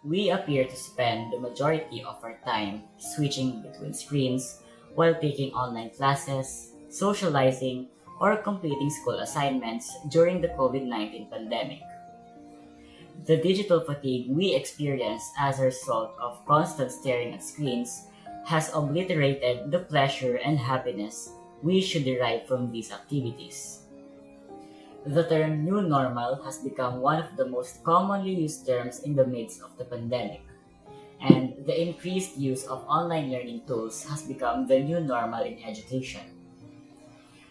We appear to spend the majority of our time switching between screens while taking online classes, socializing, or completing school assignments during the COVID-19 pandemic. The digital fatigue we experience as a result of constant staring at screens has obliterated the pleasure and happiness we should derive from these activities. The term new normal has become one of the most commonly used terms in the midst of the pandemic, and the increased use of online learning tools has become the new normal in education.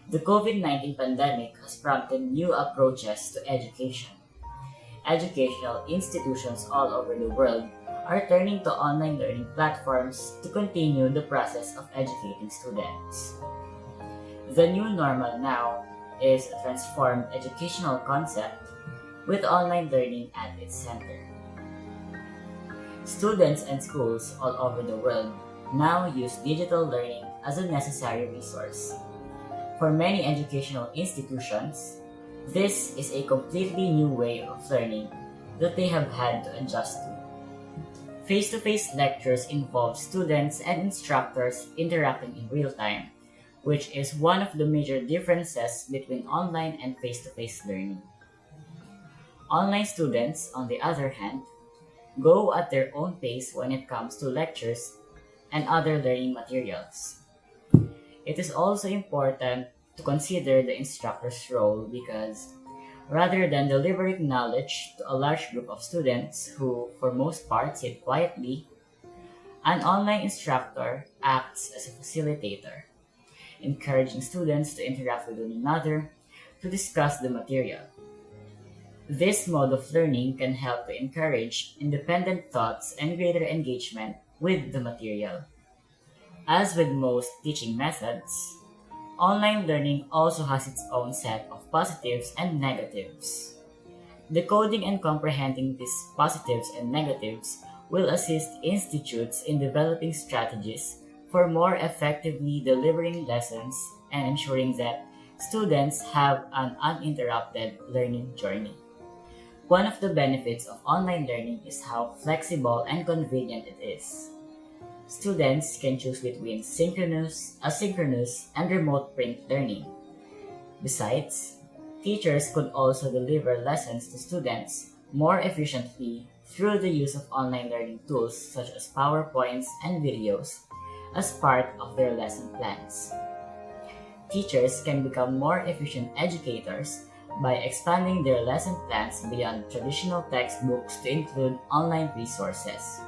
The COVID-19 pandemic has prompted new approaches to education. Educational institutions all over the world are turning to online learning platforms to continue the process of educating students. The new normal now is a transformed educational concept with online learning at its center. Students and schools all over the world now use digital learning as a necessary resource. For many educational institutions, this is a completely new way of learning that they have had to adjust to. Face-to-face lectures involve students and instructors interacting in real time, which is one of the major differences between online and face-to-face learning. Online students, on the other hand, go at their own pace when it comes to lectures and other learning materials. It is also important to consider the instructor's role because rather than delivering knowledge to a large group of students who, for most part, sit quietly, an online instructor acts as a facilitator, encouraging students to interact with one another to discuss the material. This mode of learning can help to encourage independent thoughts and greater engagement with the material. As with most teaching methods, online learning also has its own set of positives and negatives. Decoding and comprehending these positives and negatives will assist institutes in developing strategies for more effectively delivering lessons and ensuring that students have an uninterrupted learning journey. One of the benefits of online learning is how flexible and convenient it is. Students can choose between synchronous, asynchronous, and remote print learning. Besides, teachers could also deliver lessons to students more efficiently through the use of online learning tools such as PowerPoints and videos as part of their lesson plans. Teachers can become more efficient educators by expanding their lesson plans beyond traditional textbooks to include online resources.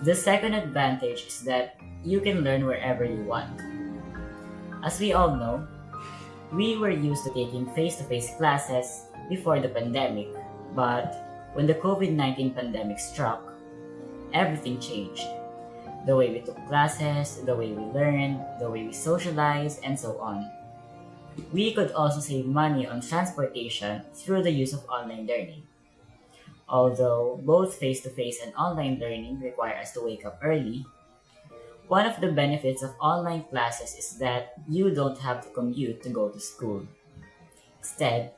The second advantage is that you can learn wherever you want. As we all know, we were used to taking face-to-face classes before the pandemic, but when the COVID-19 pandemic struck, everything changed. The way we took classes, the way we learned, the way we socialized, and so on. We could also save money on transportation through the use of online learning. Although both face-to-face and online learning require us to wake up early, one of the benefits of online classes is that you don't have to commute to go to school. Instead,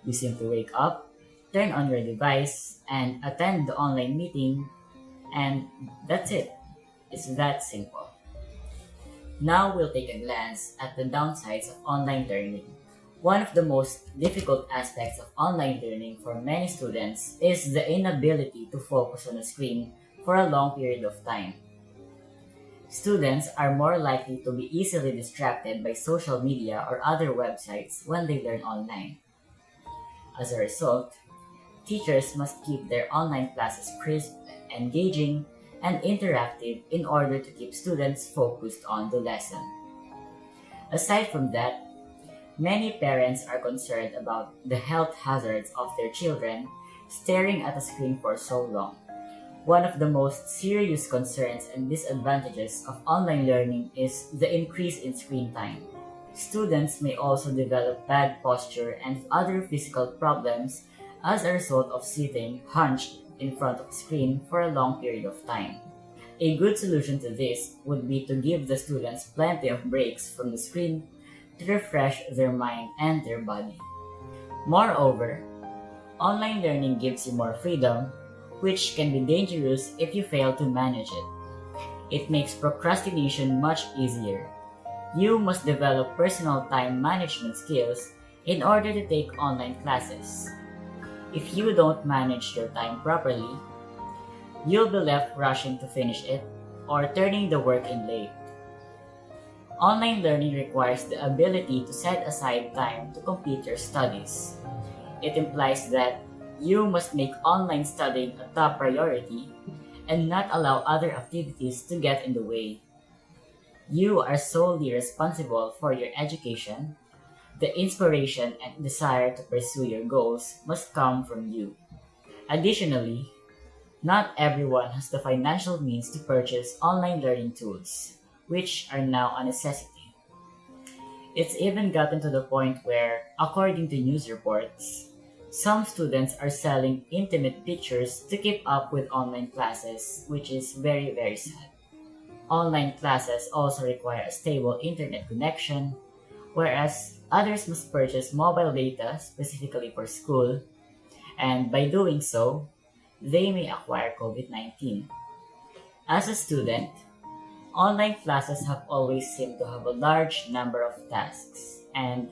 you simply wake up, turn on your device, and attend the online meeting, and that's it. It's that simple. Now we'll take a glance at the downsides of online learning. One of the most difficult aspects of online learning for many students is the inability to focus on a screen for a long period of time. Students are more likely to be easily distracted by social media or other websites when they learn online. As a result, teachers must keep their online classes crisp, engaging, and interactive in order to keep students focused on the lesson. Aside from that, many parents are concerned about the health hazards of their children staring at a screen for so long. One of the most serious concerns and disadvantages of online learning is the increase in screen time. Students may also develop bad posture and other physical problems as a result of sitting hunched in front of a screen for a long period of time. A good solution to this would be to give the students plenty of breaks from the screen to refresh their mind and their body. Moreover, online learning gives you more freedom which can be dangerous if you fail to manage it. It makes procrastination much easier. You must develop personal time management skills in order to take online classes. If you don't manage your time properly, you'll be left rushing to finish it or turning the work in late. Online learning requires the ability to set aside time to complete your studies. It implies that you must make online studying a top priority and not allow other activities to get in the way. You are solely responsible for your education. The inspiration and desire to pursue your goals must come from you. Additionally, not everyone has the financial means to purchase online learning tools, which are now a necessity. It's even gotten to the point where, according to news reports, some students are selling intimate pictures to keep up with online classes, which is very, very sad. Online classes also require a stable internet connection, whereas others must purchase mobile data specifically for school, and by doing so, they may acquire COVID-19. As a student, online classes have always seemed to have a large number of tasks, and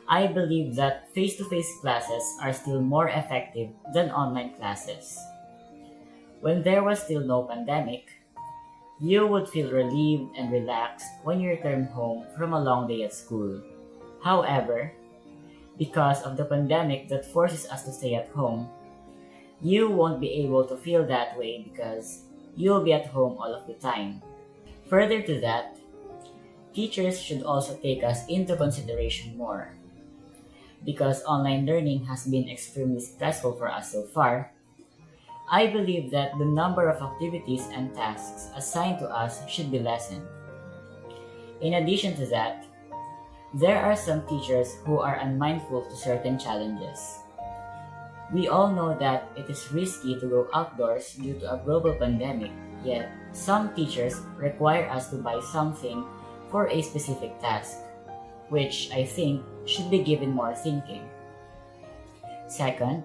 I believe that face-to-face classes are still more effective than online classes. When there was still no pandemic, you would feel relieved and relaxed when you return home from a long day at school. However, because of the pandemic that forces us to stay at home, you won't be able to feel that way because you'll be at home all of the time. Further to that, teachers should also take us into consideration more. Because online learning has been extremely stressful for us so far, I believe that the number of activities and tasks assigned to us should be lessened. In addition to that, there are some teachers who are unmindful to certain challenges. We all know that it is risky to go outdoors due to a global pandemic, yet some teachers require us to buy something for a specific task, which I think should be given more thinking. Second,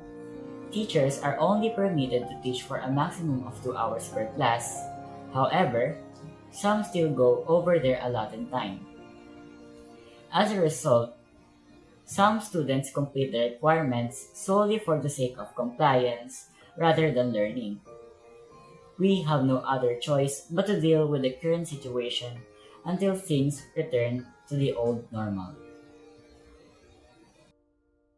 teachers are only permitted to teach for a maximum of 2 hours per class. However, some still go over their allotted time. As a result, some students complete the requirements solely for the sake of compliance rather than learning. We have no other choice but to deal with the current situation until things return to the old normal.